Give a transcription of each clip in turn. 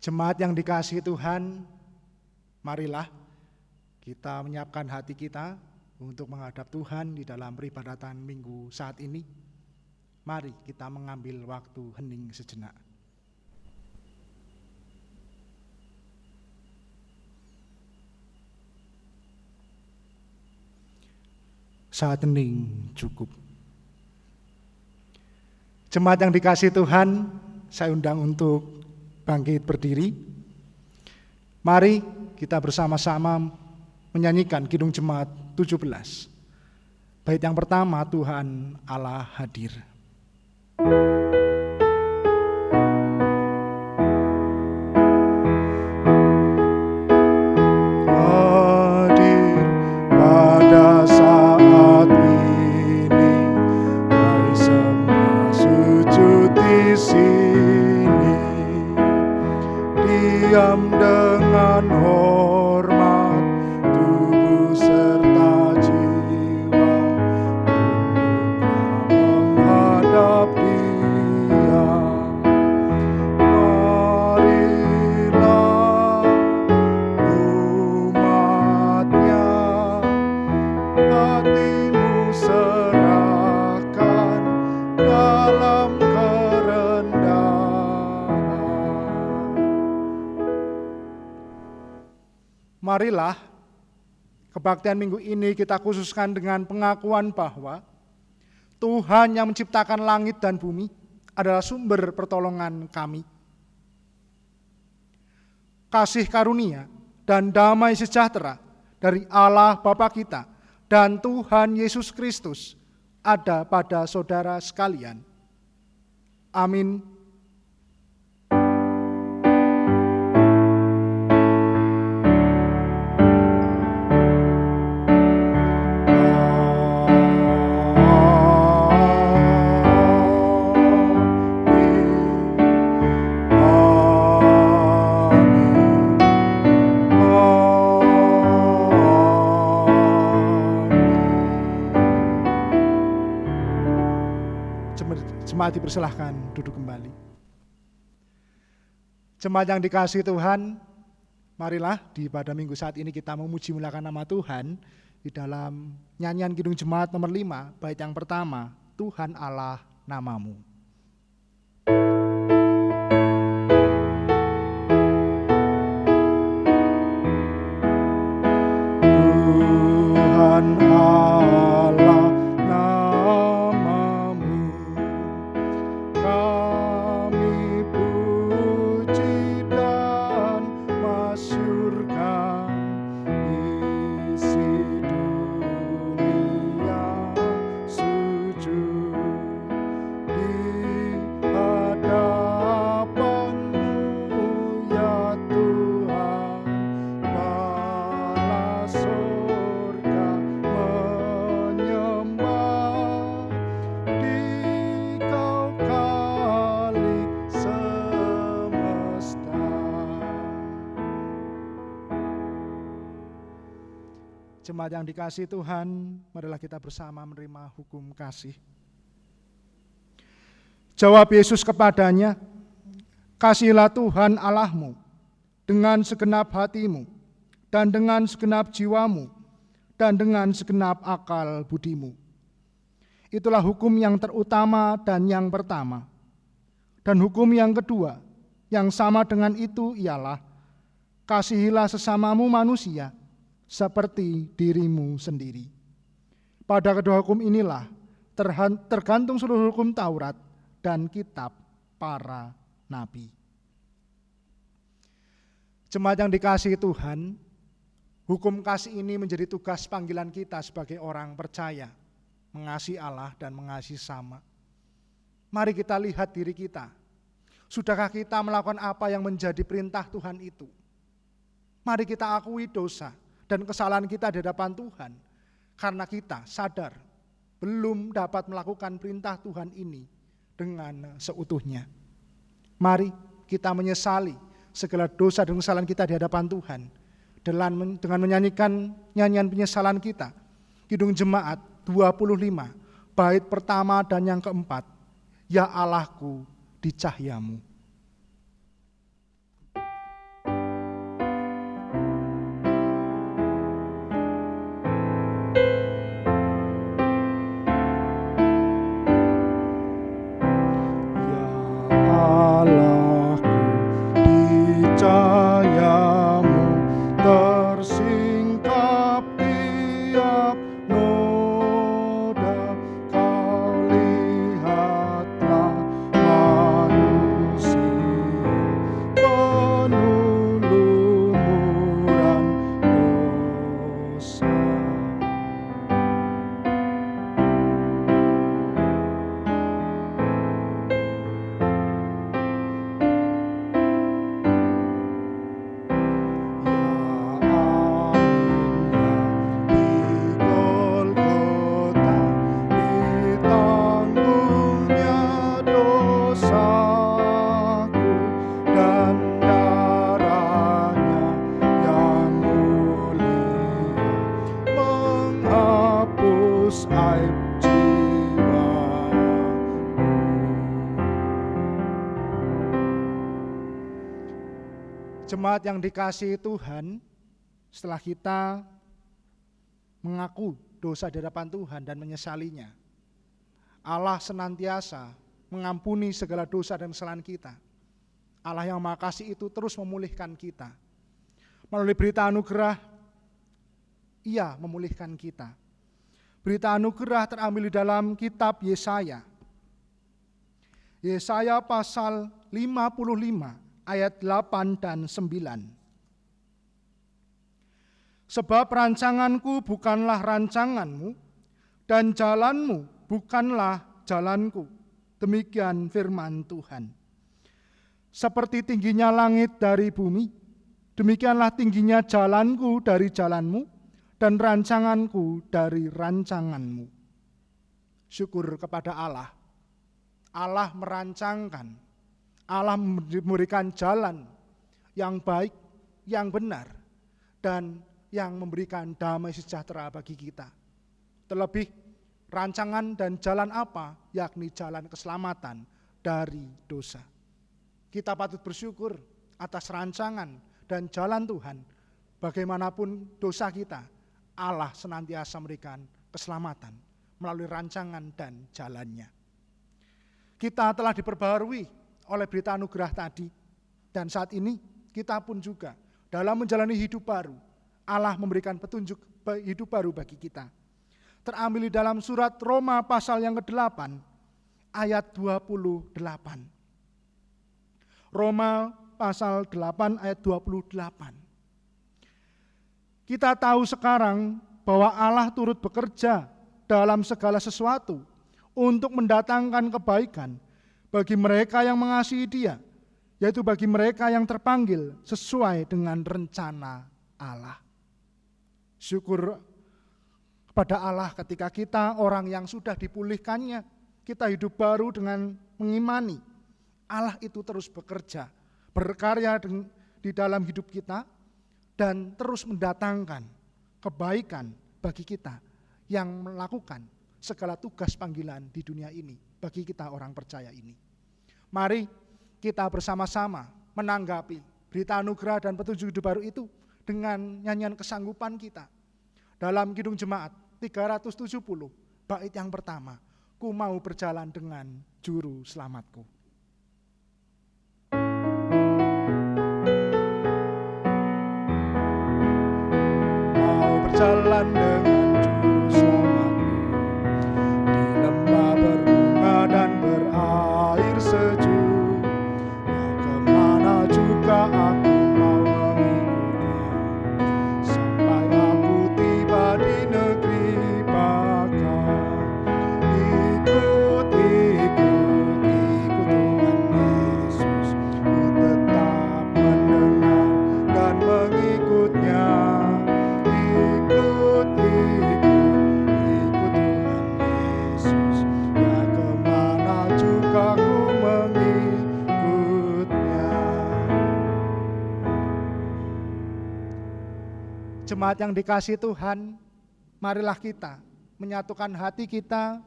Jemaat yang dikasihi Tuhan, marilah kita menyiapkan hati kita untuk menghadap Tuhan di dalam peribadatan minggu saat ini. Mari kita mengambil waktu hening sejenak. Saat hening cukup. Jemaat yang dikasihi Tuhan, saya undang untuk bangkit berdiri. Mari kita bersama-sama menyanyikan Kidung Jemaat 17. Bait yang pertama, Tuhan Allah hadir. Hadir pada saat ini, mari semua sujud di sini, diam dengan hormat tubuh serta jiwa, tunduklah menghadap Dia. Marilah umatnya, hatimu serahkan dalam kerendahan. Marilah kebaktian minggu ini kita khususkan dengan pengakuan bahwa Tuhan yang menciptakan langit dan bumi adalah sumber pertolongan kami. Kasih karunia dan damai sejahtera dari Allah Bapa kita dan Tuhan Yesus Kristus ada pada saudara sekalian. Amin. Jemaat dipersilahkan duduk kembali. Jemaat yang dikasihi Tuhan, marilah pada minggu saat ini kita memuji muliakan nama Tuhan di dalam nyanyian Kidung Jemaat nomor 5, bait yang pertama, Tuhan Allah namamu. Tuhan Allah namamu, kami puji dan masyurkan, isi dunia sujud di hadapan-Mu ya Tuhan. Bala surga menyembah di Kau Khalik semesta. Jemaat yang dikasihi Tuhan, marilah kita bersama menerima hukum kasih. Jawab Yesus kepadanya, kasihilah Tuhan Allahmu dengan segenap hatimu, dan dengan segenap jiwamu, dan dengan segenap akal budimu. Itulah hukum yang terutama dan yang pertama. Dan hukum yang kedua, yang sama dengan itu ialah, kasihilah sesamamu manusia, seperti dirimu sendiri. Pada kedua hukum inilah tergantung seluruh hukum Taurat dan kitab para nabi. Jemaat yang dikasihi Tuhan, hukum kasih ini menjadi tugas panggilan kita sebagai orang percaya, mengasihi Allah dan mengasihi sesama. Mari kita lihat diri kita. Sudahkah kita melakukan apa yang menjadi perintah Tuhan itu? Mari kita akui dosa dan kesalahan kita di hadapan Tuhan, karena kita sadar belum dapat melakukan perintah Tuhan ini dengan seutuhnya. Mari kita menyesali segala dosa dan kesalahan kita di hadapan Tuhan dengan menyanyikan nyanyian penyesalan kita. Kidung Jemaat 25, bait pertama dan yang keempat, Ya Allahku di cahayamu. Jemaat yang dikasihi Tuhan, setelah kita mengaku dosa di hadapan Tuhan dan menyesalinya, Allah senantiasa mengampuni segala dosa dan kesalahan kita. Allah yang Maha Kasih itu terus memulihkan kita. Melalui berita anugerah, Ia memulihkan kita. Berita anugerah terambil di dalam kitab Yesaya. Yesaya pasal 55 ayat 8 dan 9. Sebab rancanganku bukanlah rancanganmu, dan jalanmu bukanlah jalanku. Demikian firman Tuhan. Seperti tingginya langit dari bumi, demikianlah tingginya jalanku dari jalanmu, dan rancanganku dari rancanganmu. Syukur kepada Allah. Allah merancangkan, Allah memberikan jalan yang baik, yang benar, dan yang memberikan damai sejahtera bagi kita. Terlebih rancangan dan jalan apa? Yakni jalan keselamatan dari dosa. Kita patut bersyukur atas rancangan dan jalan Tuhan. Bagaimanapun dosa kita, Allah senantiasa memberikan keselamatan melalui rancangan dan jalannya. Kita telah diperbaharui oleh berita anugerah tadi, dan saat ini kita pun juga dalam menjalani hidup baru, Allah memberikan petunjuk hidup baru bagi kita. Terambil di dalam surat Roma pasal yang ke-8 ayat 28. Roma pasal 8 ayat 28. Kita tahu sekarang bahwa Allah turut bekerja dalam segala sesuatu untuk mendatangkan kebaikan bagi mereka yang mengasihi Dia, yaitu bagi mereka yang terpanggil sesuai dengan rencana Allah. Syukur kepada Allah ketika kita orang yang sudah dipulihkannya, kita hidup baru dengan mengimani Allah itu terus bekerja, berkarya di dalam hidup kita, dan terus mendatangkan kebaikan bagi kita yang melakukan segala tugas panggilan di dunia ini. Bagi kita orang percaya ini, mari kita bersama-sama menanggapi berita anugerah dan petunjuk hidup baru itu dengan nyanyian kesanggupan kita. Dalam Kidung Jemaat 370, bait yang pertama, ku mau berjalan dengan juru selamatku. Mau berjalan dengan juru selamatku, dan berair sejuk, kemana juga aku mau mengikutnya, sampai aku tiba di negeri baka. Ikut Tuhan Yesus, ku tetap mendengar dan mengikutnya. Ikut Tuhan Yesus, ya kemana juga ku mengikutnya. Jemaat yang dikasihi Tuhan, marilah kita menyatukan hati kita,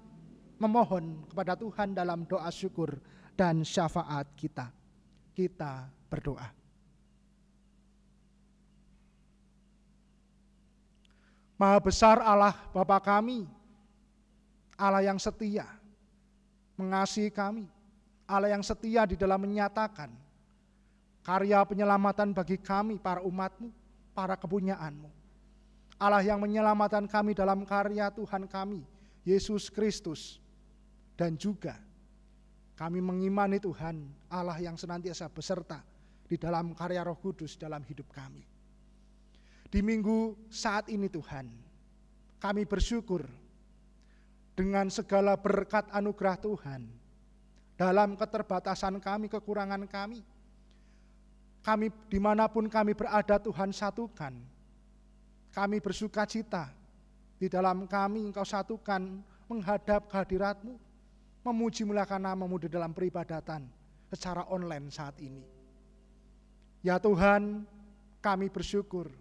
memohon kepada Tuhan dalam doa syukur dan syafaat kita. Kita berdoa. Maha besar Allah Bapa kami, Allah yang setia, mengasihi kami, Allah yang setia di dalam menyatakan karya penyelamatan bagi kami, para umat-Mu, para kepunyaan-Mu. Allah yang menyelamatkan kami dalam karya Tuhan kami, Yesus Kristus. Dan juga kami mengimani Tuhan, Allah yang senantiasa beserta di dalam karya Roh Kudus dalam hidup kami. Di minggu saat ini Tuhan, kami bersyukur dengan segala berkat anugerah Tuhan. Dalam keterbatasan kami, kekurangan kami, dimanapun kami berada Tuhan satukan. Kami bersuka cita di dalam kami Engkau satukan menghadap kehadirat-Mu, memuji muliakan nama-Mu di dalam peribadatan secara online saat ini. Ya Tuhan, kami bersyukur.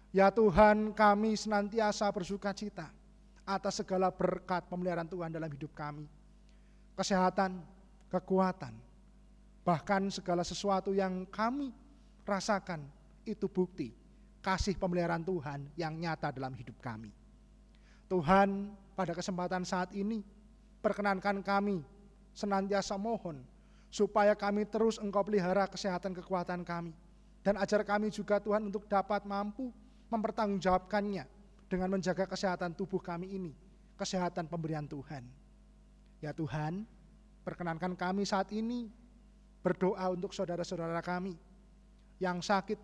Ya Tuhan, kami senantiasa bersuka cita atas segala berkat pemeliharaan Tuhan dalam hidup kami. Kesehatan, kekuatan, bahkan segala sesuatu yang kami rasakan itu bukti kasih pemeliharaan Tuhan yang nyata dalam hidup kami. Tuhan, pada kesempatan saat ini, perkenankan kami senantiasa mohon supaya kami terus Engkau pelihara kesehatan kekuatan kami. Dan ajar kami juga Tuhan untuk dapat mampu mempertanggungjawabkannya dengan menjaga kesehatan tubuh kami ini, kesehatan pemberian Tuhan. Ya Tuhan, perkenankan kami saat ini berdoa untuk saudara-saudara kami yang sakit,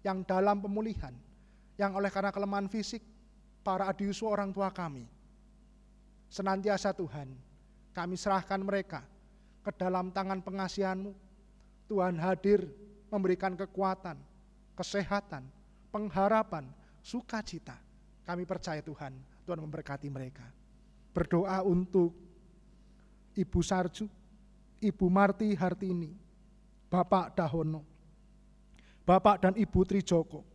yang dalam pemulihan, yang oleh karena kelemahan fisik, para adiusu orang tua kami. Senantiasa Tuhan, kami serahkan mereka ke dalam tangan pengasihan-Mu. Tuhan hadir memberikan kekuatan, kesehatan, pengharapan, sukacita. Kami percaya Tuhan, Tuhan memberkati mereka. Berdoa untuk Ibu Sarju, Ibu Marti Hartini, Bapak Dahono, Bapak dan Ibu Trijoko,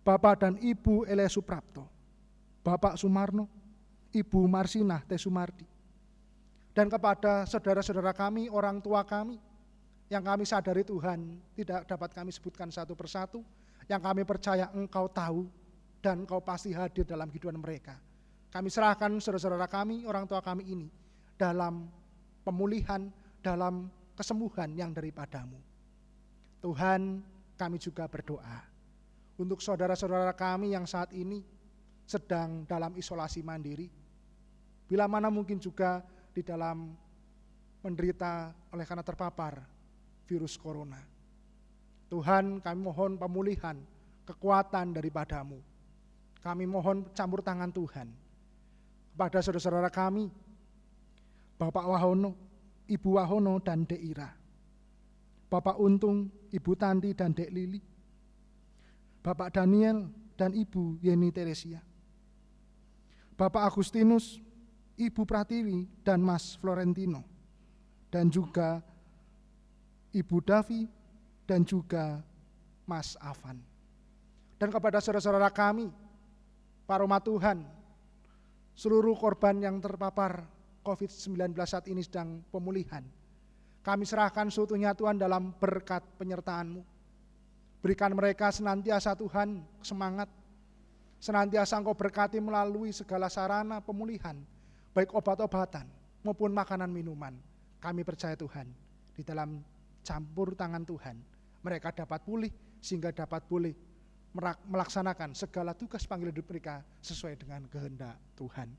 Bapak dan Ibu Ele Suprapto, Bapak Sumarno, Ibu Marsinah Teh Sumardi, dan kepada saudara-saudara kami, orang tua kami, yang kami sadari Tuhan tidak dapat kami sebutkan satu persatu, yang kami percaya Engkau tahu dan Engkau pasti hadir dalam kehidupan mereka. Kami serahkan saudara-saudara kami, orang tua kami ini dalam pemulihan, dalam kesembuhan yang daripada-Mu. Tuhan, kami juga berdoa untuk saudara-saudara kami yang saat ini sedang dalam isolasi mandiri, bila mana mungkin juga di dalam menderita oleh karena terpapar virus corona. Tuhan, kami mohon pemulihan, kekuatan daripada-Mu. Kami mohon campur tangan Tuhan kepada saudara-saudara kami, Bapak Wahono, Ibu Wahono dan Dek Ira, Bapak Untung, Ibu Tanti dan Dek Lili, Bapak Daniel dan Ibu Yeni Teresia, Bapak Agustinus, Ibu Pratiwi dan Mas Florentino, dan juga Ibu Davi dan juga Mas Afan. Dan kepada saudara-saudara kami, para umat Tuhan, seluruh korban yang terpapar COVID-19 saat ini sedang pemulihan, kami serahkan seutuhnya Tuhan dalam berkat penyertaan-Mu. Berikan mereka senantiasa Tuhan semangat, senantiasa Engkau berkati melalui segala sarana pemulihan, baik obat-obatan maupun makanan minuman. Kami percaya Tuhan, di dalam campur tangan Tuhan, mereka dapat pulih sehingga dapat boleh melaksanakan segala tugas panggilan hidup mereka sesuai dengan kehendak Tuhan.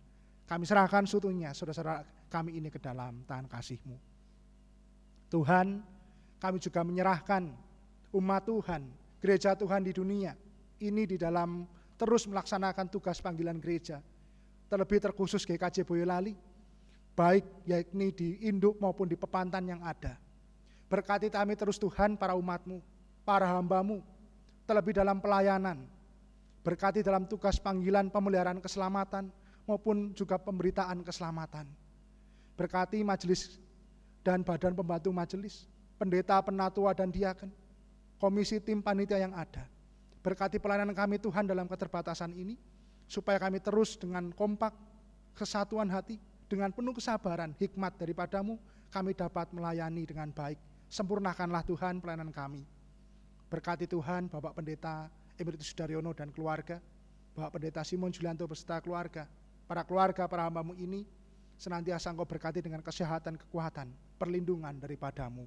Kami serahkan seutuhnya saudara-saudara kami ini ke dalam tangan kasih-Mu. Tuhan, kami juga menyerahkan umat Tuhan, gereja Tuhan di dunia ini di dalam terus melaksanakan tugas panggilan gereja, terlebih terkhusus GKJ Boyolali, baik yakni di induk maupun di pepantan yang ada. Berkati kami terus Tuhan, para umat-Mu, para hamba-Mu, terlebih dalam pelayanan. Berkati dalam tugas panggilan pemeliharaan keselamatan maupun juga pemberitaan keselamatan. Berkati majelis dan badan pembantu majelis, pendeta, penatua dan diaken, komisi tim panitia yang ada. Berkati pelayanan kami Tuhan dalam keterbatasan ini, supaya kami terus dengan kompak, kesatuan hati, dengan penuh kesabaran, hikmat daripada-Mu, kami dapat melayani dengan baik. Sempurnakanlah Tuhan pelayanan kami. Berkati Tuhan Bapak Pendeta Emeritus Sudaryono dan keluarga, Bapak Pendeta Simon Julianto beserta keluarga, para hamba-Mu ini, senantiasa Engkau berkati dengan kesehatan, kekuatan, perlindungan daripada-Mu.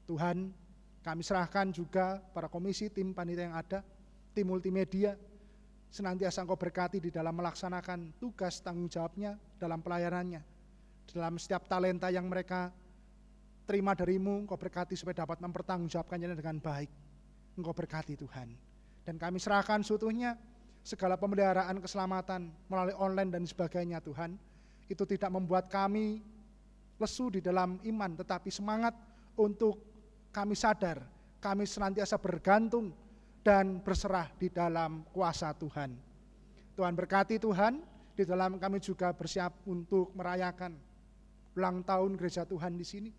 Tuhan, kami serahkan juga para komisi, tim panitia yang ada, tim multimedia, senantiasa Engkau berkati di dalam melaksanakan tugas tanggung jawabnya dalam pelayanannya, dalam setiap talenta yang mereka terima dari-Mu, Engkau berkati supaya dapat mempertanggungjawabkannya dengan baik. Engkau berkati Tuhan. Dan kami serahkan seutuhnya segala pemeliharaan keselamatan melalui online dan sebagainya Tuhan, itu tidak membuat kami lesu di dalam iman, tetapi semangat untuk kami sadar, kami senantiasa bergantung dan berserah di dalam kuasa Tuhan. Tuhan berkati Tuhan, di dalam kami juga bersiap untuk merayakan ulang tahun gereja Tuhan di sini.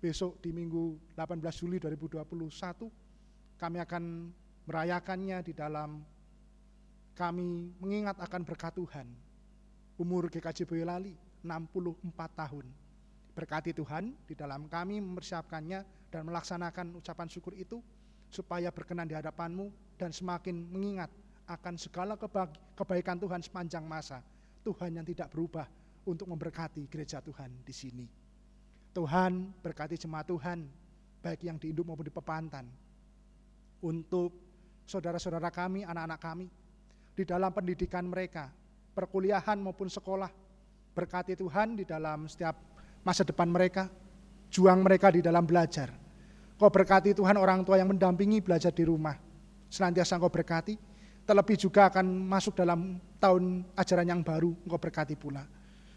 Besok di Minggu 18 Juli 2021, kami akan merayakannya di dalam kami mengingat akan berkat Tuhan. Umur GKJ Boyolali 64 tahun. Berkati Tuhan di dalam kami mempersiapkannya dan melaksanakan ucapan syukur itu, supaya berkenan di hadapan-Mu dan semakin mengingat akan segala kebaikan Tuhan sepanjang masa. Tuhan yang tidak berubah untuk memberkati gereja Tuhan di sini. Tuhan berkati jemaat Tuhan, baik yang di induk maupun di pepantan. Untuk saudara-saudara kami, anak-anak kami, di dalam pendidikan mereka, perkuliahan maupun sekolah, berkati Tuhan di dalam setiap masa depan mereka, juang mereka di dalam belajar. Kau berkati Tuhan orang tua yang mendampingi belajar di rumah, senantiasa Engkau berkati, terlebih juga akan masuk dalam tahun ajaran yang baru, Engkau berkati pula.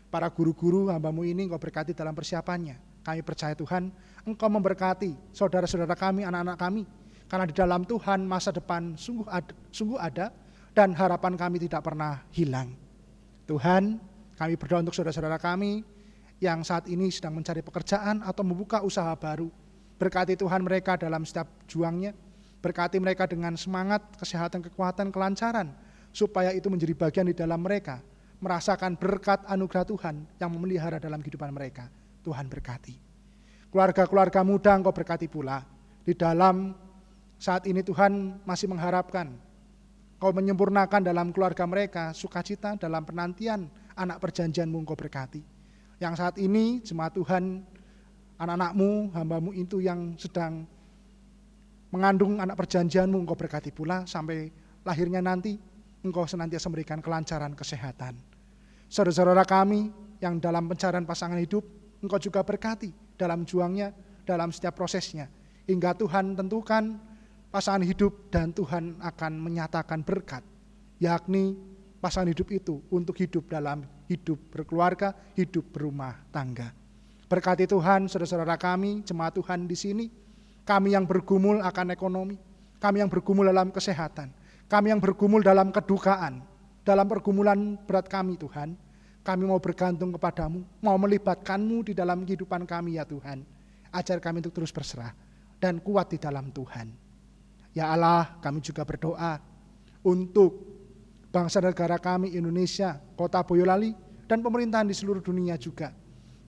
Para guru-guru hamba-Mu ini Engkau berkati dalam persiapannya. Kami percaya Tuhan, Engkau memberkati saudara-saudara kami, anak-anak kami, karena di dalam Tuhan masa depan sungguh ada dan harapan kami tidak pernah hilang. Tuhan, kami berdoa untuk saudara-saudara kami yang saat ini sedang mencari pekerjaan atau membuka usaha baru. Berkati Tuhan mereka dalam setiap juangnya, berkati mereka dengan semangat, kesehatan, kekuatan, kelancaran, supaya itu menjadi bagian di dalam mereka, merasakan berkat anugerah Tuhan yang memelihara dalam kehidupan mereka. Tuhan berkati. Keluarga-keluarga muda Engkau berkati pula. Di dalam saat ini Tuhan masih mengharapkan Kau menyempurnakan dalam keluarga mereka sukacita dalam penantian anak perjanjian-Mu Engkau berkati. Yang saat ini jemaat Tuhan, anak-anak-Mu, hamba-Mu itu yang sedang mengandung anak perjanjian-Mu Engkau berkati pula sampai lahirnya nanti Engkau senantiasa memberikan kelancaran kesehatan. Saudara-saudara kami yang dalam pencarian pasangan hidup, Engkau juga berkati dalam juangnya, dalam setiap prosesnya. Hingga Tuhan tentukan pasangan hidup dan Tuhan akan menyatakan berkat, yakni pasangan hidup itu untuk hidup dalam hidup berkeluarga, hidup berumah tangga. Berkati Tuhan saudara-saudara kami, jemaat Tuhan di sini, kami yang bergumul akan ekonomi, kami yang bergumul dalam kesehatan, kami yang bergumul dalam kedukaan, dalam pergumulan berat kami Tuhan, kami mau bergantung kepadamu, mau melibatkanmu di dalam kehidupan kami ya Tuhan. Ajar kami untuk terus berserah dan kuat di dalam Tuhan. Ya Allah, kami juga berdoa untuk bangsa negara kami Indonesia, kota Boyolali, dan pemerintahan di seluruh dunia juga.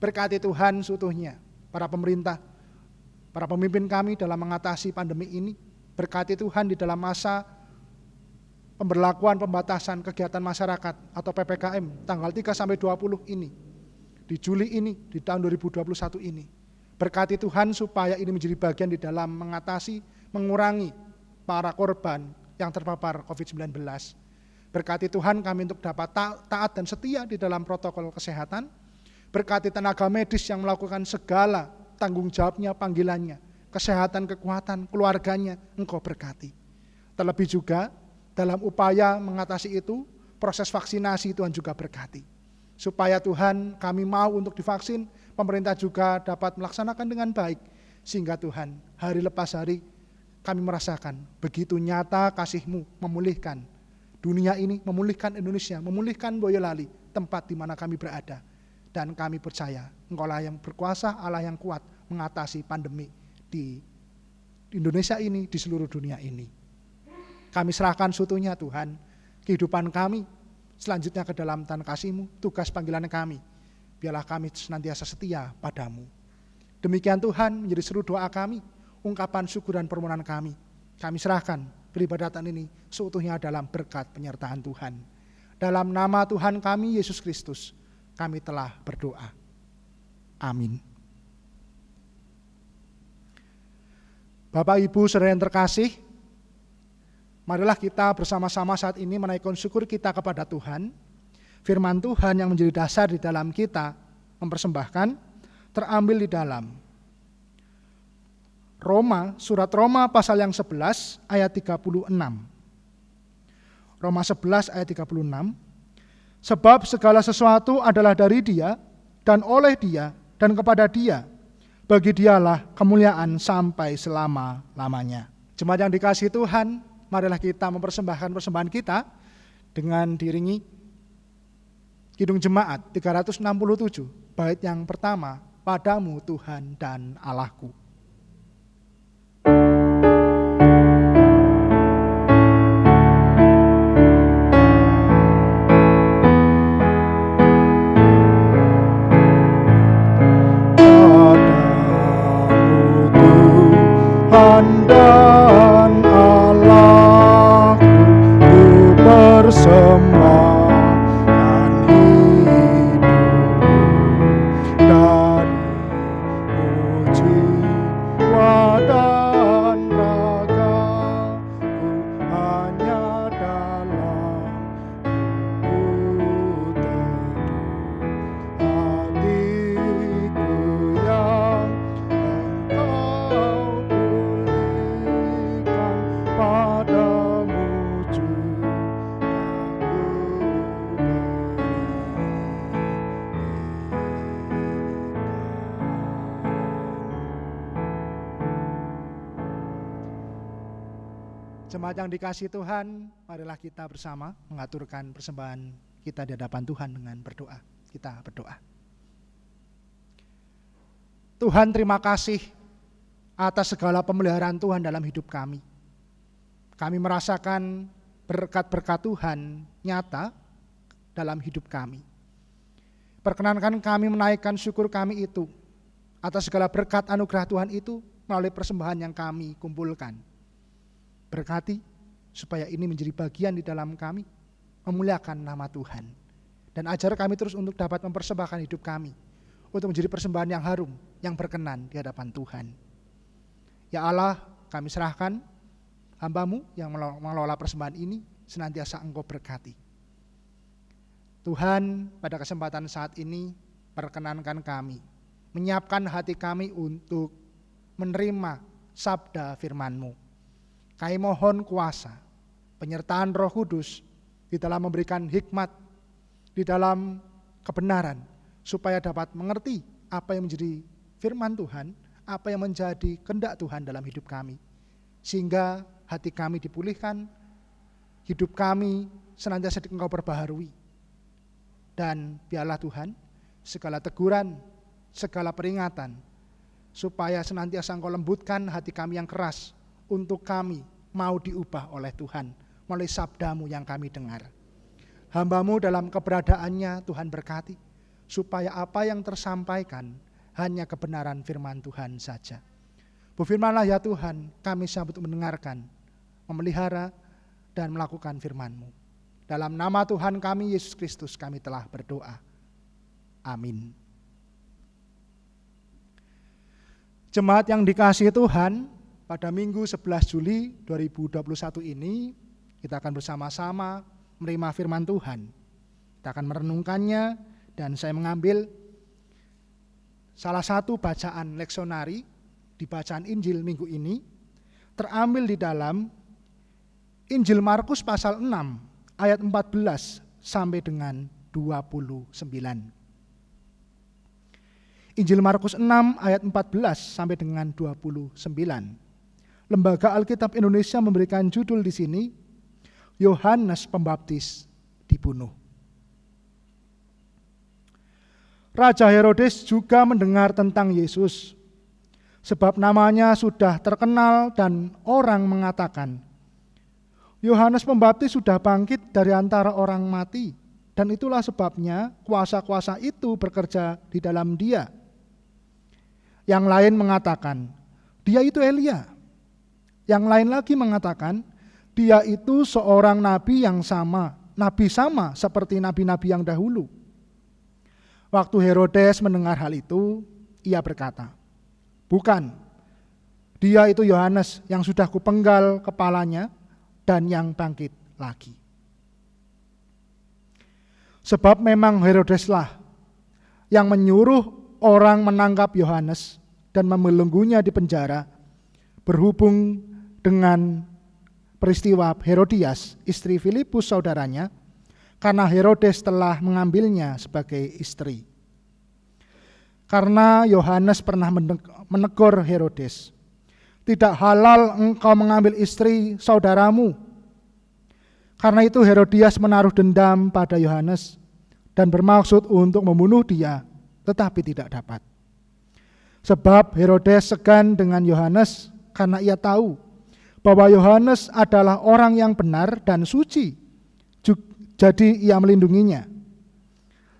Berkati Tuhan seutuhnya, para pemerintah, para pemimpin kami dalam mengatasi pandemi ini. Berkati Tuhan di dalam masa pemberlakuan pembatasan kegiatan masyarakat atau PPKM tanggal 3 sampai 20 ini, di Juli ini, di tahun 2021 ini. Berkati Tuhan supaya ini menjadi bagian di dalam mengatasi, mengurangi para korban yang terpapar COVID-19. Berkati Tuhan kami untuk dapat taat dan setia di dalam protokol kesehatan. Berkati tenaga medis yang melakukan segala tanggung jawabnya, panggilannya, kesehatan, kekuatan, keluarganya, Engkau berkati. Terlebih juga dalam upaya mengatasi itu, proses vaksinasi Tuhan juga berkati. Supaya Tuhan kami mau untuk divaksin, pemerintah juga dapat melaksanakan dengan baik. Sehingga Tuhan hari lepas hari kami merasakan begitu nyata kasih-Mu memulihkan dunia ini, memulihkan Indonesia, memulihkan Boyolali, tempat di mana kami berada. Dan kami percaya Engkau-lah yang berkuasa, Allah yang kuat mengatasi pandemi di Indonesia ini, di seluruh dunia ini. Kami serahkan seutuhnya Tuhan, kehidupan kami selanjutnya ke dalam tangan kasih-Mu, tugas panggilan kami. Biarlah kami senantiasa setia padamu. Demikian Tuhan menjadi seluruh doa kami, ungkapan syukur dan permohonan kami. Kami serahkan peribadatan ini seutuhnya dalam berkat penyertaan Tuhan. Dalam nama Tuhan kami Yesus Kristus, kami telah berdoa. Amin. Bapak Ibu saudara yang terkasih, marilah kita bersama-sama saat ini menaikkan syukur kita kepada Tuhan. Firman Tuhan yang menjadi dasar di dalam kita mempersembahkan terambil di dalam surat Roma pasal yang 11 ayat 36. Roma 11 ayat 36. Sebab segala sesuatu adalah dari Dia dan oleh Dia dan kepada Dia. Bagi Dialah kemuliaan sampai selama-lamanya. Jemaat yang dikasihi Tuhan, marilah kita mempersembahkan persembahan kita dengan diiringi Kidung Jemaat 367, bait yang pertama, Padamu Tuhan dan Allahku. Padamu Tuhan dan Jemaat yang dikasihi Tuhan, marilah kita bersama mengaturkan persembahan kita di hadapan Tuhan dengan berdoa. Kita berdoa. Tuhan, terima kasih atas segala pemeliharaan Tuhan dalam hidup kami. Kami merasakan berkat-berkat Tuhan nyata dalam hidup kami. Perkenankan kami menaikkan syukur kami itu atas segala berkat anugerah Tuhan itu melalui persembahan yang kami kumpulkan. Berkati supaya ini menjadi bagian di dalam kami, memuliakan nama Tuhan. Dan ajar kami terus untuk dapat mempersembahkan hidup kami, untuk menjadi persembahan yang harum, yang berkenan di hadapan Tuhan. Ya Allah, kami serahkan hamba-Mu yang mengelola persembahan ini, senantiasa Engkau berkati. Tuhan, pada kesempatan saat ini, perkenankan kami, menyiapkan hati kami untuk menerima sabda firman-Mu. Kami mohon kuasa, penyertaan Roh Kudus di dalam memberikan hikmat, di dalam kebenaran, supaya dapat mengerti apa yang menjadi firman Tuhan, apa yang menjadi kehendak Tuhan dalam hidup kami. Sehingga hati kami dipulihkan, hidup kami senantiasa Engkau perbaharui. Dan biarlah Tuhan, segala teguran, segala peringatan, supaya senantiasa Engkau lembutkan hati kami yang keras, untuk kami mau diubah oleh Tuhan melalui sabda-Mu yang kami dengar. Hamba-Mu dalam keberadaannya Tuhan berkati, supaya apa yang tersampaikan hanya kebenaran firman Tuhan saja. Berfirmanlah ya Tuhan, kami sambut mendengarkan, memelihara dan melakukan firman-Mu. Dalam nama Tuhan kami Yesus Kristus kami telah berdoa. Amin. Jemaat yang dikasihi Tuhan, pada Minggu 11 Juli 2021 ini kita akan bersama-sama menerima firman Tuhan. Kita akan merenungkannya dan saya mengambil salah satu bacaan leksionari di bacaan Injil minggu ini, terambil di dalam Injil Markus pasal 6 ayat 14 sampai dengan 29. Injil Markus 6 ayat 14 sampai dengan 29. Lembaga Alkitab Indonesia memberikan judul di sini, Yohanes Pembaptis dibunuh. Raja Herodes juga mendengar tentang Yesus, sebab namanya sudah terkenal dan orang mengatakan, Yohanes Pembaptis sudah bangkit dari antara orang mati, dan itulah sebabnya kuasa-kuasa itu bekerja di dalam dia. Yang lain mengatakan, dia itu Elia. Yang lain lagi mengatakan, dia itu seorang nabi yang nabi sama seperti nabi-nabi yang dahulu. Waktu Herodes mendengar hal itu, ia berkata, bukan, dia itu Yohanes yang sudah kupenggal kepalanya dan yang bangkit lagi. Sebab memang Herodeslah yang menyuruh orang menangkap Yohanes dan membelenggunya di penjara, berhubung dengan peristiwa Herodias, istri Filipus saudaranya, karena Herodes telah mengambilnya sebagai istri. Karena Yohanes pernah menegur Herodes, tidak halal engkau mengambil istri saudaramu. Karena itu Herodias menaruh dendam pada Yohanes dan bermaksud untuk membunuh dia, tetapi tidak dapat. Sebab Herodes segan dengan Yohanes karena ia tahu bahwa Yohanes adalah orang yang benar dan suci, jadi ia melindunginya.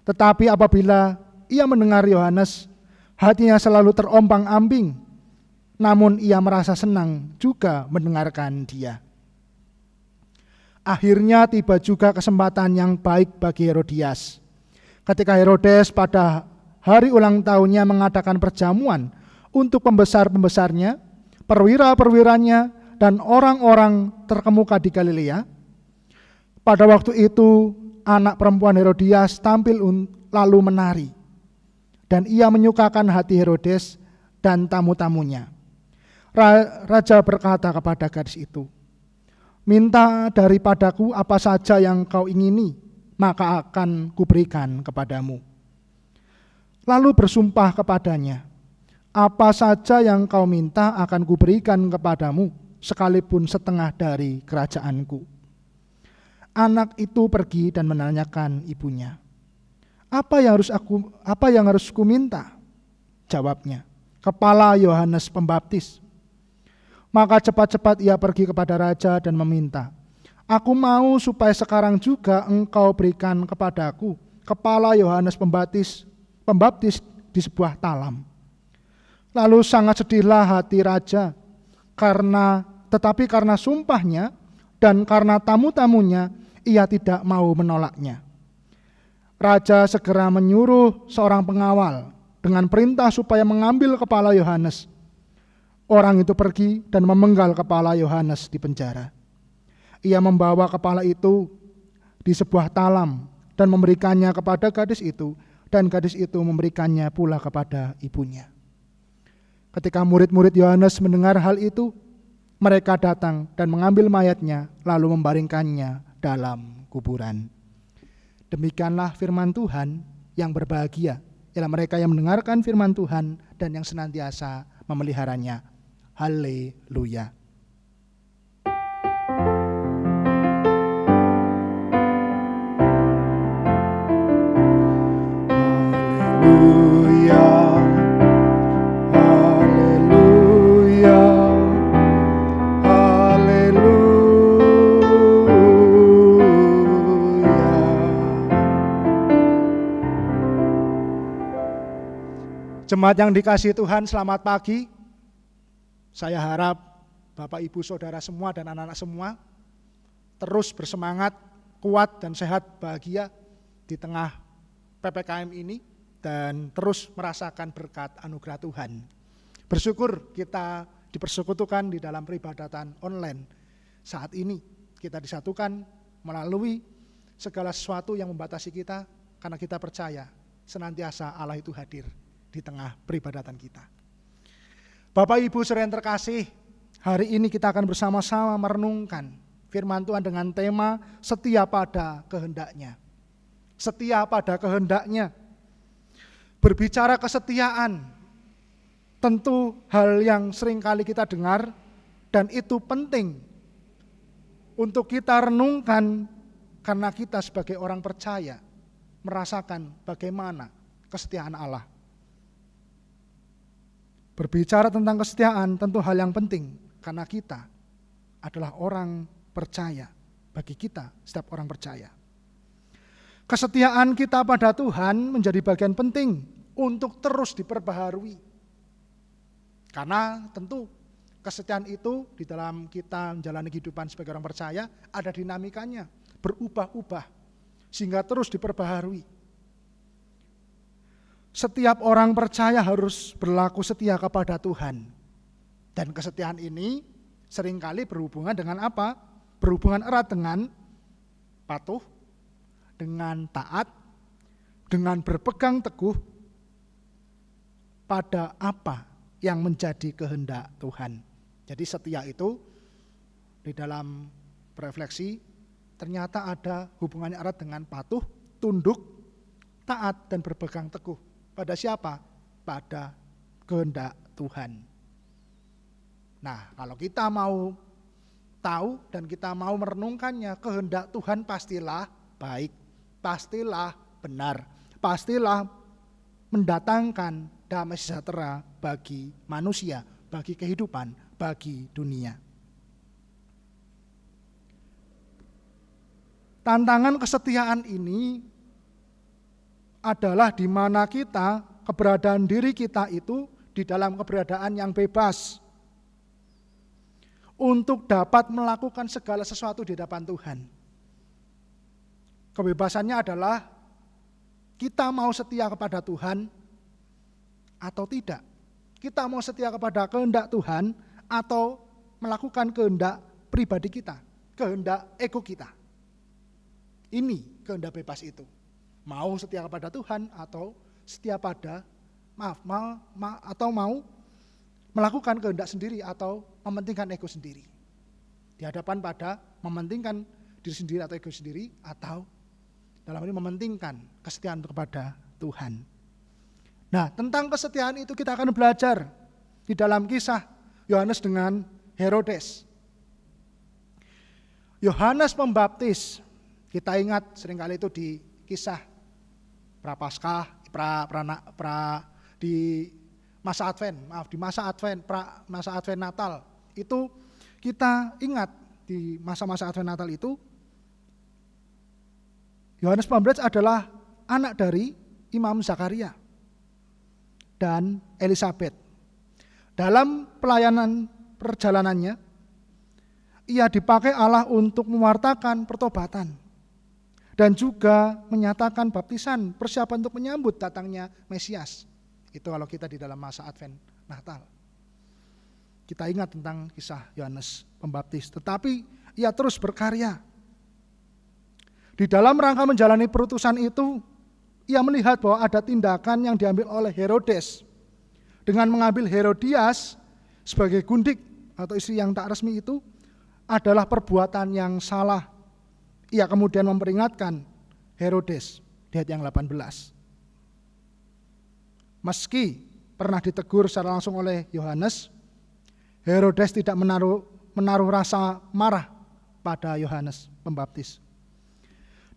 Tetapi apabila ia mendengar Yohanes, hatinya selalu terombang-ambing, namun ia merasa senang juga mendengarkan dia. Akhirnya tiba juga kesempatan yang baik bagi Herodias. Ketika Herodes pada hari ulang tahunnya mengadakan perjamuan untuk pembesar-pembesarnya, perwira-perwiranya, dan orang-orang terkemuka di Galilea. Pada waktu itu anak perempuan Herodias tampil lalu menari, dan ia menyukakan hati Herodes dan tamu-tamunya. Raja berkata kepada gadis itu, minta daripadaku apa saja yang kau ingini, maka akan kuberikan kepadamu. Lalu bersumpah kepadanya, apa saja yang kau minta akan kuberikan kepadamu, sekalipun setengah dari kerajaanku. Anak itu pergi dan menanyakan ibunya, apa yang harus kuminta? Jawabnya, kepala Yohanes Pembaptis. Maka cepat-cepat ia pergi kepada raja dan meminta, aku mau supaya sekarang juga engkau berikan kepadaku kepala Yohanes Pembaptis di sebuah talam. Lalu sangat sedihlah hati raja, tetapi karena sumpahnya dan karena tamu-tamunya, ia tidak mau menolaknya. Raja segera menyuruh seorang pengawal dengan perintah supaya mengambil kepala Yohanes. Orang itu pergi dan memenggal kepala Yohanes di penjara. Ia membawa kepala itu di sebuah talam dan memberikannya kepada gadis itu, dan gadis itu memberikannya pula kepada ibunya. Ketika murid-murid Yohanes mendengar hal itu, mereka datang dan mengambil mayatnya lalu membaringkannya dalam kuburan. Demikianlah firman Tuhan. Yang berbahagia ialah mereka yang mendengarkan firman Tuhan dan yang senantiasa memeliharanya. Haleluya. Haleluya. Haleluya. Jemaat yang dikasihi Tuhan, selamat pagi. Saya harap Bapak, Ibu, Saudara semua dan anak-anak semua terus bersemangat, kuat dan sehat, bahagia di tengah PPKM ini dan terus merasakan berkat anugerah Tuhan. Bersyukur kita dipersekutukan di dalam peribadatan online. Saat ini kita disatukan melalui segala sesuatu yang membatasi kita karena kita percaya senantiasa Allah itu hadir di tengah peribadatan kita. Bapak Ibu saudara yang terkasih, hari ini kita akan bersama-sama merenungkan firman Tuhan dengan tema setia pada kehendaknya. Setia pada kehendaknya. Berbicara kesetiaan, tentu hal yang sering kali kita dengar dan itu penting untuk kita renungkan karena kita sebagai orang percaya merasakan bagaimana kesetiaan Allah. Berbicara tentang kesetiaan tentu hal yang penting karena kita adalah orang percaya. Bagi kita, setiap orang percaya. Kesetiaan kita pada Tuhan menjadi bagian penting untuk terus diperbaharui. Karena tentu kesetiaan itu di dalam kita menjalani kehidupan sebagai orang percaya ada dinamikanya, berubah-ubah sehingga terus diperbaharui. Setiap orang percaya harus berlaku setia kepada Tuhan. Dan kesetiaan ini seringkali berhubungan dengan apa? Berhubungan erat dengan patuh, dengan taat, dengan berpegang teguh pada apa yang menjadi kehendak Tuhan. Jadi setia itu di dalam refleksi ternyata ada hubungannya erat dengan patuh, tunduk, taat dan berpegang teguh. Pada siapa? Pada kehendak Tuhan. Nah, kalau kita mau tahu dan kita mau merenungkannya, kehendak Tuhan pastilah baik, pastilah benar, pastilah mendatangkan damai sejahtera bagi manusia, bagi kehidupan, bagi dunia. Tantangan kesetiaan ini adalah di mana kita, keberadaan diri kita itu di dalam keberadaan yang bebas untuk dapat melakukan segala sesuatu di hadapan Tuhan. Kebebasannya adalah kita mau setia kepada Tuhan atau tidak. Kita mau setia kepada kehendak Tuhan atau melakukan kehendak pribadi kita, kehendak ego kita. Ini kehendak bebas itu. Mau setia kepada Tuhan atau setia pada atau mau melakukan kehendak sendiri atau mementingkan ego sendiri. Di hadapan pada mementingkan diri sendiri atau ego sendiri atau dalam ini mementingkan kesetiaan kepada Tuhan. Nah, tentang kesetiaan itu kita akan belajar di dalam kisah Yohanes dengan Herodes. Yohanes Pembaptis, kita ingat seringkali itu di kisah Prapaskah, di masa Advent Natal. Itu kita ingat di masa-masa Advent Natal itu Yohanes Pembaptis adalah anak dari Imam Zakaria dan Elizabeth. Dalam pelayanan perjalanannya, ia dipakai Allah untuk mewartakan pertobatan dan juga menyatakan baptisan, persiapan untuk menyambut datangnya Mesias. Itu kalau kita di dalam masa Advent Natal. Kita ingat tentang kisah Yohanes Pembaptis, tetapi ia terus berkarya. Di dalam rangka menjalani perutusan itu, ia melihat bahwa ada tindakan yang diambil oleh Herodes dengan mengambil Herodias sebagai gundik atau istri yang tak resmi itu adalah perbuatan yang salah. Ia kemudian memperingatkan Herodes di ayat yang 18. Meski pernah ditegur secara langsung oleh Yohanes, Herodes tidak menaruh rasa marah pada Yohanes Pembaptis.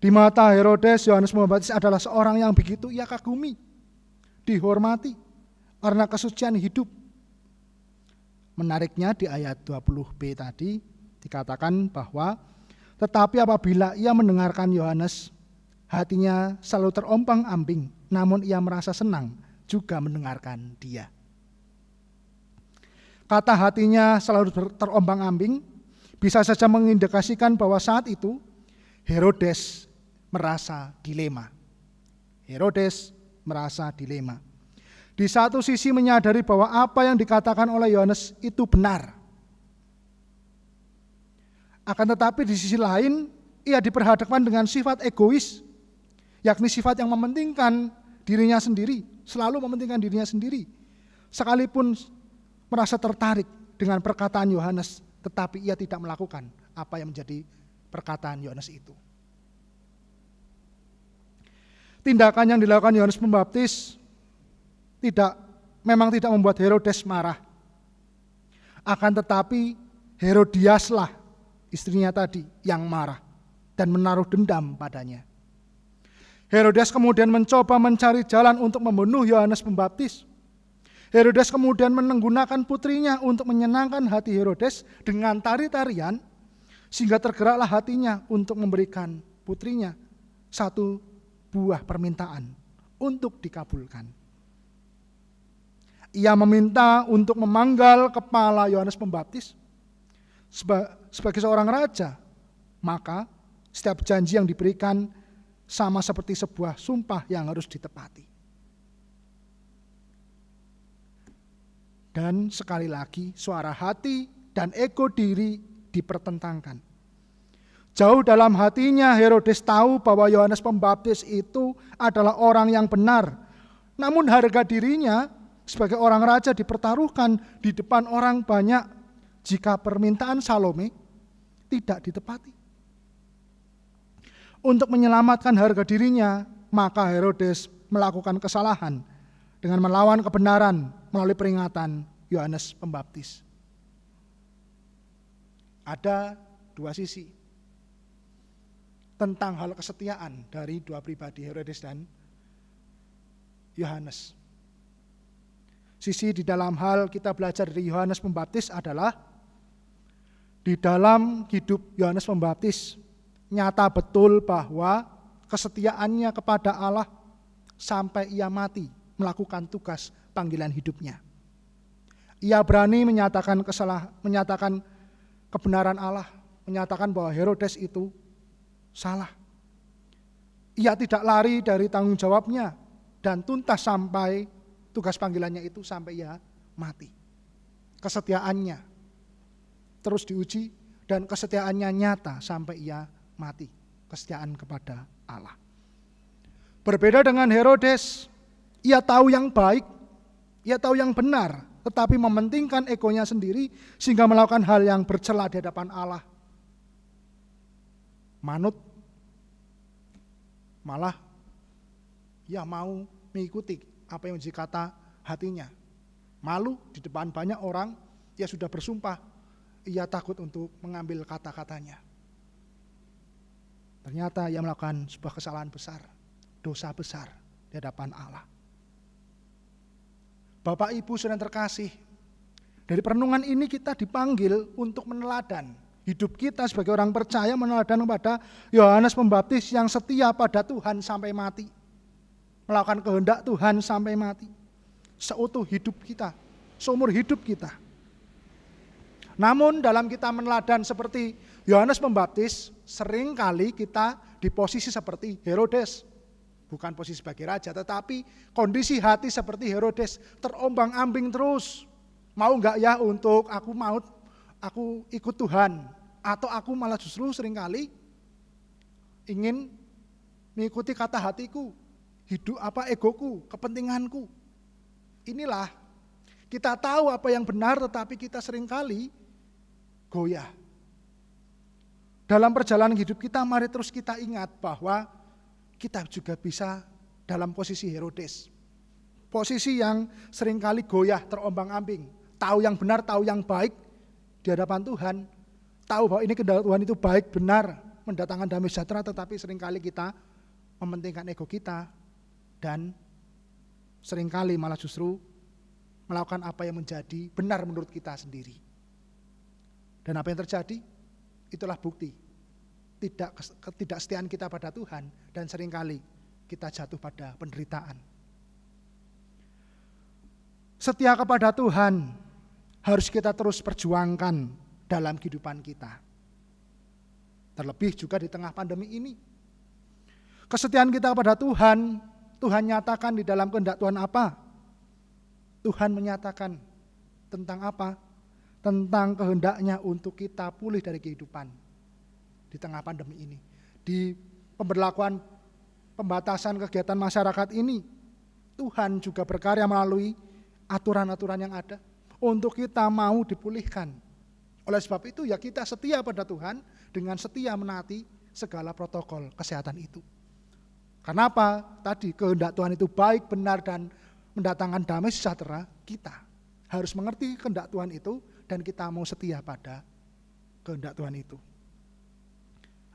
Di mata Herodes, Yohanes Pembaptis adalah seorang yang begitu ia kagumi, dihormati karena kesucian hidup. Menariknya di ayat 20b tadi dikatakan bahwa tetapi apabila ia mendengarkan Yohanes, hatinya selalu terompang-ambing, namun ia merasa senang juga mendengarkan dia. Kata hatinya selalu terombang-ambing bisa saja mengindikasikan bahwa saat itu Herodes merasa dilema. Herodes merasa dilema. Di satu sisi menyadari bahwa apa yang dikatakan oleh Yohanes itu benar. Akan tetapi di sisi lain ia diperhadapkan dengan sifat egois, yakni sifat yang mementingkan dirinya sendiri, selalu mementingkan dirinya sendiri. Sekalipun merasa tertarik dengan perkataan Yohanes, tetapi ia tidak melakukan apa yang menjadi perkataan Yohanes itu. Tindakan yang dilakukan Yohanes Pembaptis memang tidak membuat Herodes marah. Akan tetapi Herodiaslah istrinya tadi yang marah dan menaruh dendam padanya. Herodes kemudian mencoba mencari jalan untuk membunuh Yohanes Pembaptis. Herodes kemudian menggunakan putrinya untuk menyenangkan hati Herodes dengan tari-tarian, sehingga tergeraklah hatinya untuk memberikan putrinya satu buah permintaan untuk dikabulkan. Ia meminta untuk memanggal kepala Yohanes Pembaptis sebagai seorang raja, maka setiap janji yang diberikan sama seperti sebuah sumpah yang harus ditepati. Dan sekali lagi suara hati dan ego diri dipertentangkan. Jauh dalam hatinya Herodes tahu bahwa Yohanes Pembaptis itu adalah orang yang benar. Namun harga dirinya sebagai orang raja dipertaruhkan di depan orang banyak jika permintaan Salome tidak ditepati. Untuk menyelamatkan harga dirinya, maka Herodes melakukan kesalahan dengan melawan kebenaran melalui peringatan Yohanes Pembaptis. Ada dua sisi tentang hal kesetiaan dari dua pribadi, Herodes dan Yohanes. Sisi di dalam hal kita belajar dari Yohanes Pembaptis adalah di dalam hidup Yohanes Pembaptis nyata betul bahwa kesetiaannya kepada Allah sampai ia mati melakukan tugas panggilan hidupnya. Ia berani menyatakan kebenaran Allah, menyatakan bahwa Herodes itu salah. Ia tidak lari dari tanggung jawabnya dan tuntas sampai tugas panggilannya itu sampai ia mati. Kesetiaannya terus diuji dan kesetiaannya nyata sampai ia mati. Kesetiaan kepada Allah. Berbeda dengan Herodes, ia tahu yang baik, ia tahu yang benar, tetapi mementingkan egonya sendiri sehingga melakukan hal yang bercela di hadapan Allah. Manut, malah ia mau mengikuti apa yang menjadi kata hatinya. Malu di depan banyak orang, ia sudah bersumpah, ia takut untuk mengambil kata-katanya. Ternyata ia melakukan sebuah kesalahan besar, dosa besar di hadapan Allah. Bapak Ibu saudara terkasih, dari perenungan ini kita dipanggil untuk meneladan hidup kita sebagai orang percaya, meneladan kepada Yohanes Pembaptis yang setia pada Tuhan sampai mati, melakukan kehendak Tuhan sampai mati, seutuh hidup kita, seumur hidup kita. Namun dalam kita meneladan seperti Yohanes Pembaptis, seringkali kita di posisi seperti Herodes. Bukan posisi sebagai raja, tetapi kondisi hati seperti Herodes, terombang-ambing terus. Mau enggak ya untuk aku ikut Tuhan, atau aku malah justru seringkali ingin mengikuti kata hatiku, egoku, kepentinganku. Inilah kita tahu apa yang benar, tetapi kita seringkali goyah. Dalam perjalanan hidup kita, mari terus kita ingat bahwa kita juga bisa dalam posisi Herodes. Posisi yang seringkali goyah, terombang-ambing. Tahu yang benar, tahu yang baik di hadapan Tuhan. Tahu bahwa ini kehendak Tuhan itu baik, benar, mendatangkan damai sejahtera, tetapi seringkali kita mementingkan ego kita dan seringkali malah justru melakukan apa yang menjadi benar menurut kita sendiri. Dan apa yang terjadi? Itulah bukti ketidaksetiaan kita pada Tuhan, dan seringkali kita jatuh pada penderitaan. Setia kepada Tuhan harus kita terus perjuangkan dalam kehidupan kita. Terlebih juga di tengah pandemi ini. Kesetiaan kita kepada Tuhan, Tuhan nyatakan di dalam kehendak Tuhan apa? Tuhan menyatakan tentang apa? Tentang kehendaknya untuk kita pulih dari kehidupan di tengah pandemi ini. Di pemberlakuan pembatasan kegiatan masyarakat ini, Tuhan juga berkarya melalui aturan-aturan yang ada untuk kita mau dipulihkan. Oleh sebab itu ya kita setia pada Tuhan dengan setia menaati segala protokol kesehatan itu. Kenapa? Tadi kehendak Tuhan itu baik, benar, dan mendatangkan damai sejahtera. Kita harus mengerti kehendak Tuhan itu dan kita mau setia pada kehendak Tuhan itu.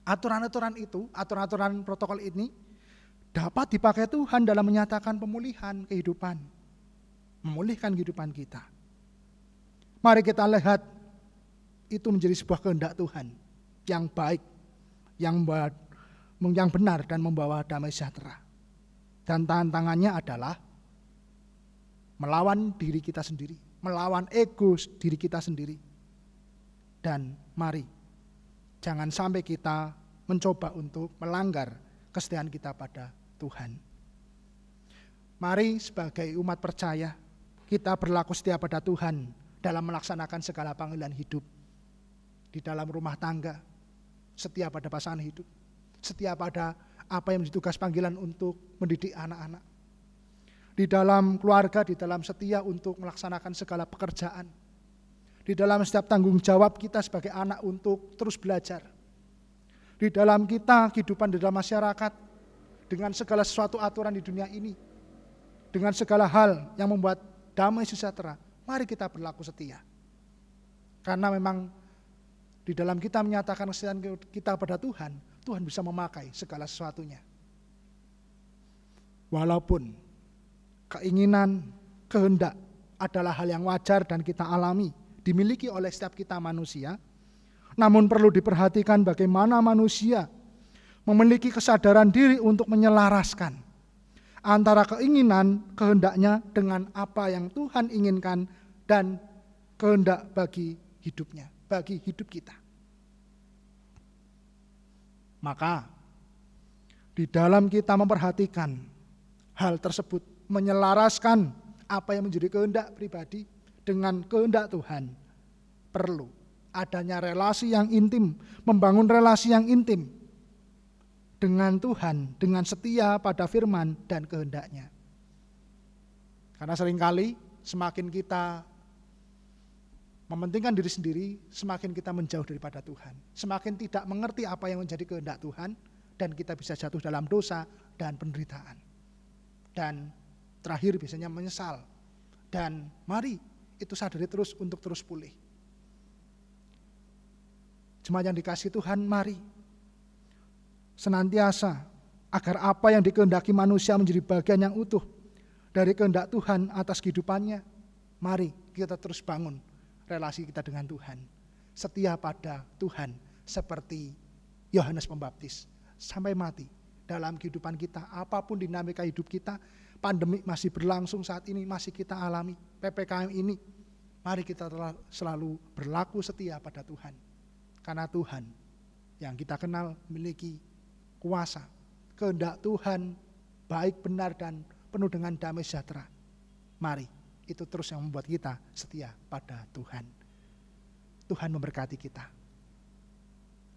Aturan-aturan itu, aturan-aturan protokol ini dapat dipakai Tuhan dalam menyatakan pemulihan kehidupan, memulihkan kehidupan kita. Mari kita lihat itu menjadi sebuah kehendak Tuhan yang baik, yang benar dan membawa damai sejahtera. Dan tantangannya adalah melawan diri kita sendiri, melawan ego diri kita sendiri. Dan mari jangan sampai kita mencoba untuk melanggar kesetiaan kita pada Tuhan. Mari sebagai umat percaya kita berlaku setia pada Tuhan dalam melaksanakan segala panggilan hidup. Di dalam rumah tangga, setia pada pasangan hidup, setia pada apa yang menjadi tugas panggilan untuk mendidik anak-anak. Di dalam keluarga, di dalam setia untuk melaksanakan segala pekerjaan. Di dalam setiap tanggung jawab kita sebagai anak untuk terus belajar. Di dalam kita kehidupan di dalam masyarakat dengan segala sesuatu aturan di dunia ini, dengan segala hal yang membuat damai sejahtera, mari kita berlaku setia. Karena memang di dalam kita menyatakan kesetiaan kita pada Tuhan, Tuhan bisa memakai segala sesuatunya. Walaupun keinginan, kehendak adalah hal yang wajar dan kita alami, dimiliki oleh setiap kita manusia, namun perlu diperhatikan bagaimana manusia memiliki kesadaran diri untuk menyelaraskan antara keinginan, kehendaknya dengan apa yang Tuhan inginkan dan kehendak bagi hidupnya, bagi hidup kita. Maka di dalam kita memperhatikan hal tersebut, menyelaraskan apa yang menjadi kehendak pribadi dengan kehendak Tuhan, perlu adanya relasi yang intim, membangun relasi yang intim dengan Tuhan, dengan setia pada firman dan kehendaknya. Karena seringkali semakin kita mementingkan diri sendiri, semakin kita menjauh daripada Tuhan. Semakin tidak mengerti apa yang menjadi kehendak Tuhan, dan kita bisa jatuh dalam dosa dan penderitaan. Dan terakhir biasanya menyesal. Dan mari itu sadari terus untuk terus pulih. Jemaat yang dikasihi Tuhan, mari senantiasa agar apa yang dikehendaki manusia menjadi bagian yang utuh dari kehendak Tuhan atas kehidupannya. Mari kita terus bangun relasi kita dengan Tuhan, setia pada Tuhan seperti Yohanes Pembaptis sampai mati. Dalam kehidupan kita, apapun dinamika hidup kita, pandemi masih berlangsung saat ini, masih kita alami, PPKM ini, mari kita selalu berlaku setia pada Tuhan. Karena Tuhan yang kita kenal memiliki kuasa, kehendak Tuhan baik, benar, dan penuh dengan damai sejahtera. Mari, itu terus yang membuat kita setia pada Tuhan. Tuhan memberkati kita.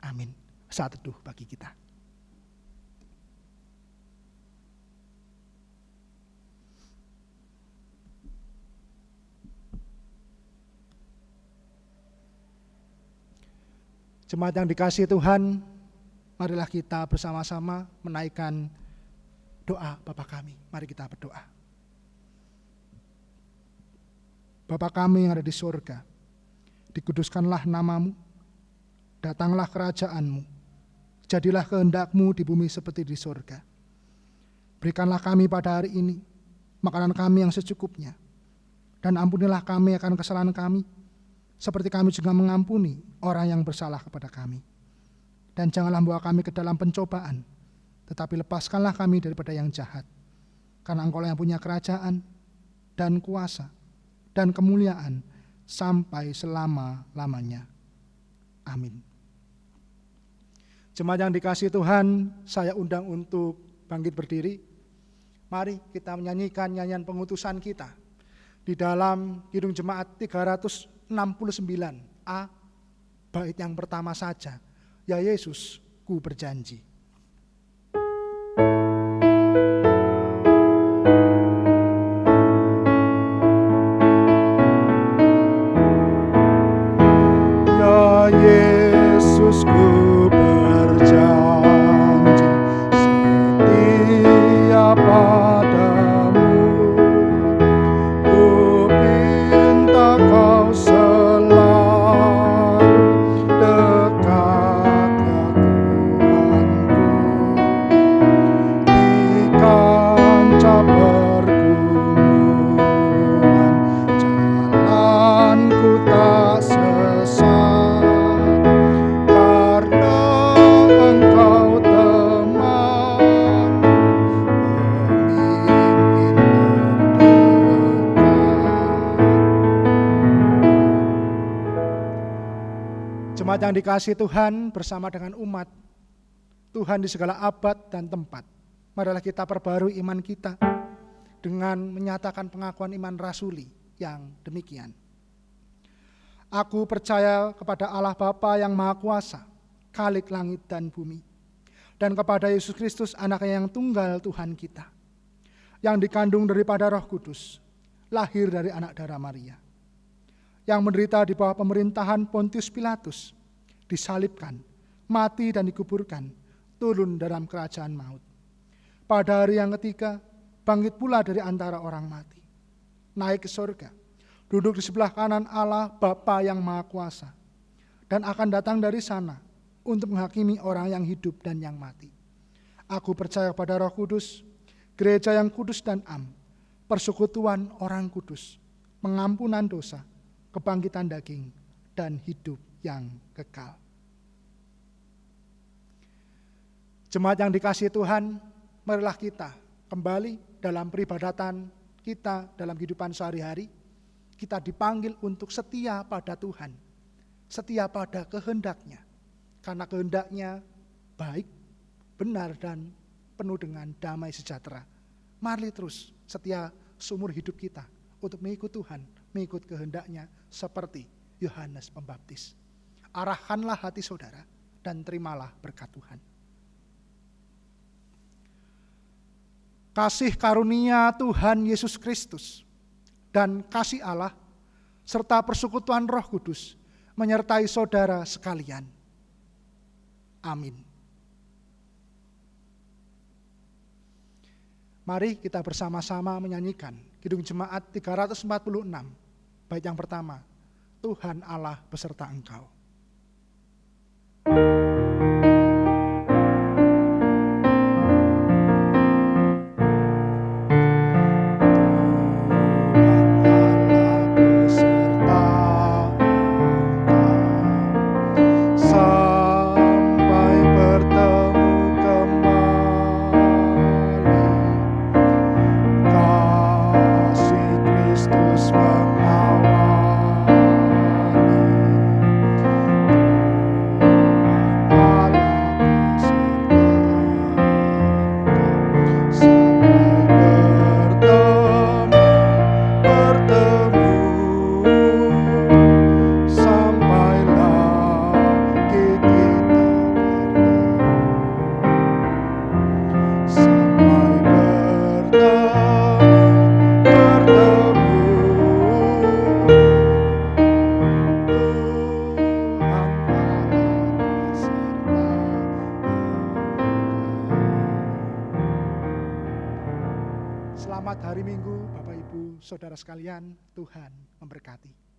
Amin. Saat teduh bagi kita. Jemaat yang dikasihi Tuhan, marilah kita bersama-sama menaikkan doa Bapa kami. Mari kita berdoa. Bapa kami yang ada di surga, dikuduskanlah namamu, datanglah kerajaanmu, jadilah kehendak-Mu di bumi seperti di surga. Berikanlah kami pada hari ini makanan kami yang secukupnya, dan ampunilah kami akan kesalahan kami, seperti kami juga mengampuni orang yang bersalah kepada kami. Dan janganlah membawa kami ke dalam pencobaan, tetapi lepaskanlah kami daripada yang jahat. Karena Engkau yang punya kerajaan, dan kuasa, dan kemuliaan, sampai selama-lamanya. Amin. Jemaat yang dikasihi Tuhan, saya undang untuk bangkit berdiri. Mari kita menyanyikan nyanyian pengutusan kita di dalam Kidung Jemaat 369a, bait yang pertama saja. Ya Yesus, ku berjanji. Ya Yesus, ku berjanji setia padamu. Ku minta kau selalu dekat, ya Tuhanku. Di kancah pergumulan, jalanku tak sesat, karena Engkau temanku, pemimpin terdekat. Jemaat yang dikasihi Tuhan, bersama dengan umat Tuhan di segala abad dan tempat, marilah kita perbarui iman kita dengan menyatakan pengakuan iman rasuli yang demikian. Aku percaya kepada Allah Bapa yang Maha Kuasa, Khalik langit dan bumi, dan kepada Yesus Kristus, Anaknya yang tunggal Tuhan kita, yang dikandung daripada Roh Kudus, lahir dari anak darah Maria, yang menderita di bawah pemerintahan Pontius Pilatus, disalibkan, mati dan dikuburkan, turun dalam kerajaan maut. Pada hari yang ketiga, bangkit pula dari antara orang mati, naik ke surga, duduk di sebelah kanan Allah Bapa yang Maha Kuasa, dan akan datang dari sana untuk menghakimi orang yang hidup dan yang mati. Aku percaya pada Roh Kudus, gereja yang kudus dan am, persekutuan orang kudus, pengampunan dosa, kebangkitan daging, dan hidup yang kekal. Jemaat yang dikasihi Tuhan, marilah kita kembali dalam peribadatan kita dalam kehidupan sehari-hari. Kita dipanggil untuk setia pada Tuhan, setia pada kehendak-Nya, karena kehendak-Nya baik, benar, dan penuh dengan damai sejahtera. Mari terus setia seumur hidup kita untuk mengikut Tuhan, mengikut kehendak-Nya seperti Yohanes Pembaptis. Arahkanlah hati saudara dan terimalah berkat Tuhan. Kasih karunia Tuhan Yesus Kristus dan kasih Allah serta persekutuan Roh Kudus menyertai saudara sekalian. Amin. Mari kita bersama-sama menyanyikan Kidung Jemaat 346, bait yang pertama, Tuhan Allah beserta engkau. Selamat hari Minggu Bapak Ibu Saudara sekalian, Tuhan memberkati.